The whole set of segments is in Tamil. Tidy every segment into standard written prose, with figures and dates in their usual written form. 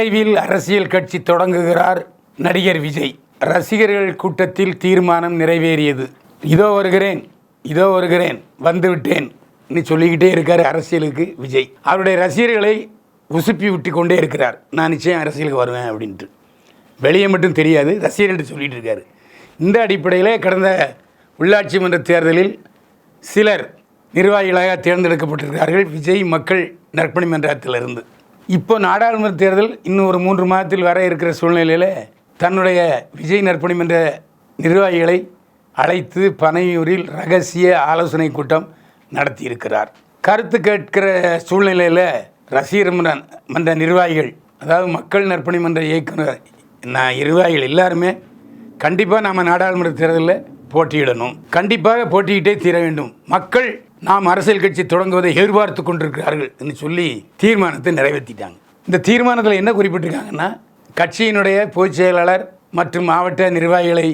விரைவில் அரசியல் கட்சி தொடங்குகிறார் நடிகர் விஜய். ரசிகர்கள் கூட்டத்தில் தீர்மானம் நிறைவேறியது. இதோ வருகிறேன் வந்துவிட்டேன் சொல்லிக்கிட்டே இருக்கார் அரசியலுக்கு விஜய். அவருடைய ரசிகர்களை உசுப்பி விட்டு கொண்டே இருக்கிறார். நான் நிச்சயம் அரசியலுக்கு வருவேன் அப்படின்ட்டு. வெளியே மட்டும் தெரியாது, ரசிகர்கள்ட்ட சொல்லிகிட்டு இருக்காரு. இந்த அடிப்படையில் கடந்த உள்ளாட்சி மன்ற தேர்தலில் சிலர் நிர்வாகிகளாக தேர்ந்தெடுக்கப்பட்டிருக்கிறார்கள் விஜய் மக்கள் நற்பணி மன்றத்திலிருந்து. இப்போ நாடாளுமன்ற தேர்தல் இன்னும் ஒரு 3 மாதத்தில் வர இருக்கிற சூழ்நிலையில் தன்னுடைய விஜய் நற்பணி மன்ற நிர்வாகிகளை அழைத்து பனையூரில் ரகசிய ஆலோசனை கூட்டம் நடத்தியிருக்கிறார். கருத்து கேட்கிற சூழ்நிலையில் ரசிகர் மன்ற நிர்வாகிகள், அதாவது மக்கள் நற்பணி மன்ற இயக்குனர் நிர்வாகிகள் எல்லாருமே கண்டிப்பாக நாம் நாடாளுமன்ற தேர்தலில் போட்டியிடணும், கண்டிப்பாக போட்டியிட்டே தீர வேண்டும், மக்கள் நாம் அரசியல் கட்சி தொடங்குவதை எதிர்பார்த்து கொண்டிருக்கிறார்கள் என்று சொல்லி தீர்மானத்தை நிறைவேற்றிட்டாங்க. இந்த தீர்மானத்தில் என்ன குறிப்பிட்டிருக்காங்கன்னா, கட்சியினுடைய பொதுச் செயலாளர் மற்றும் மாவட்ட நிர்வாகிகளை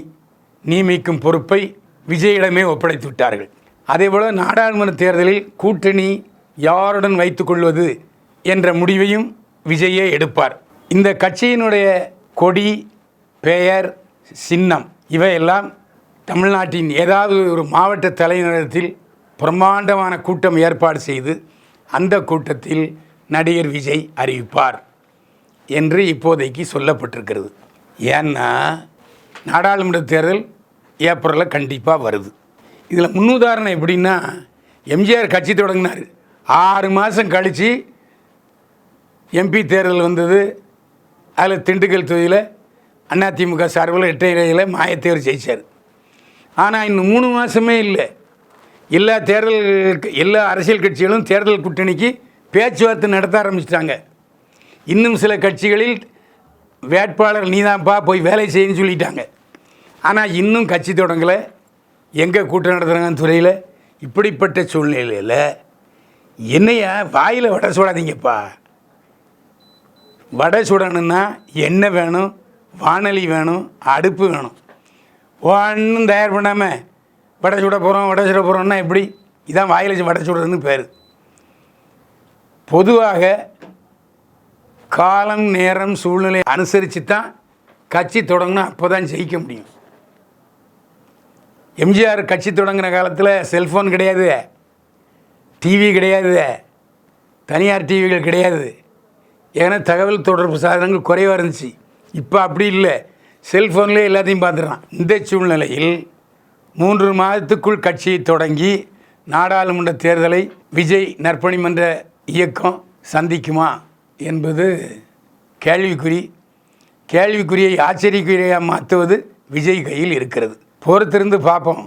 நியமிக்கும் பொறுப்பை விஜயிடமே ஒப்படைத்து விட்டார்கள். அதேபோல் நாடாளுமன்ற தேர்தலில் கூட்டணி யாருடன் வைத்துக்கொள்வது என்ற முடிவையும் விஜயே எடுப்பார். இந்த கட்சியினுடைய கொடி, பெயர், சின்னம் இவையெல்லாம் தமிழ்நாட்டின் ஏதாவது ஒரு மாவட்ட தலைநகரத்தில் பிரம்மாண்டமான கூட்டம் ஏற்பாடு செய்து அந்த கூட்டத்தில் நடிகர் விஜய் அறிவிப்பார் என்று இப்போதைக்கு சொல்லப்பட்டிருக்கிறது. ஏன்னா நாடாளுமன்ற தேர்தல் ஏப்ரலில் கண்டிப்பாக வருது. இதில் முன்னுதாரணம் எப்படின்னா, எம்ஜிஆர் கட்சி தொடங்கினார், 6 மாதம் கழித்து எம்பி தேர்தல் வந்தது. அதில் திண்டுக்கல் தொகுதியில் அதிமுக சார்பில் 8 இலையில் மாயத்தேவர் ஜெயிச்சார். ஆனால் இன்னும் 3 மாதமே இல்லை, எல்லா அரசியல் கட்சிகளும் தேர்தல் கூட்டணிக்கு பேச்சுவார்த்தை நடத்த ஆரம்பிச்சிட்டாங்க. இன்னும் சில கட்சிகளில் வேட்பாளர் நீதான்ப்பா போய் வேலை செய்யன்னு சொல்லிட்டாங்க. ஆனால் இன்னும் கட்சி தொடங்கலை, எங்கே கூட்டம் நடத்துகிறாங்கன்னு துறையில். இப்படிப்பட்ட சூழ்நிலையில் என்னையா வாயில் வடை சுடாதீங்கப்பா. வடை சுடணுன்னா எண்ணெய் வேணும், வானொலி வேணும், அடுப்பு வேணும். ஒன்றும் தயார் பண்ணாமல் வடை சுட போகிறோம்னா எப்படி? இதான் வாயில் வடை சுடுறதுன்னு பேர். பொதுவாக காலம், நேரம், சூழ்நிலை அனுசரித்து தான் கட்சி தொடங்கணும், அப்போ தான் ஜெயிக்க முடியும். எம்ஜிஆர் கட்சி தொடங்கின காலத்தில் செல்ஃபோன் கிடையாது, டிவி கிடையாது, தனியார் டிவிகள் கிடையாது. ஏன்னா தகவல் தொடர்பு சாதனங்கள் குறைவாக இருந்துச்சு. இப்போ அப்படி இல்லை, செல்ஃபோன்லேயே எல்லாத்தையும் பார்த்துடுறான். இந்த சூழ்நிலையில் 3 மாதத்துக்குள் கட்சியை தொடங்கி நாடாளுமன்ற தேர்தலை விஜய் நற்பணி மன்ற இயக்கம் சந்திக்குமா என்பது கேள்விக்குறியை ஆச்சரியக்குறியாக மாற்றுவது விஜய் கையில் இருக்கிறது. பொறுத்திருந்து பார்ப்போம்.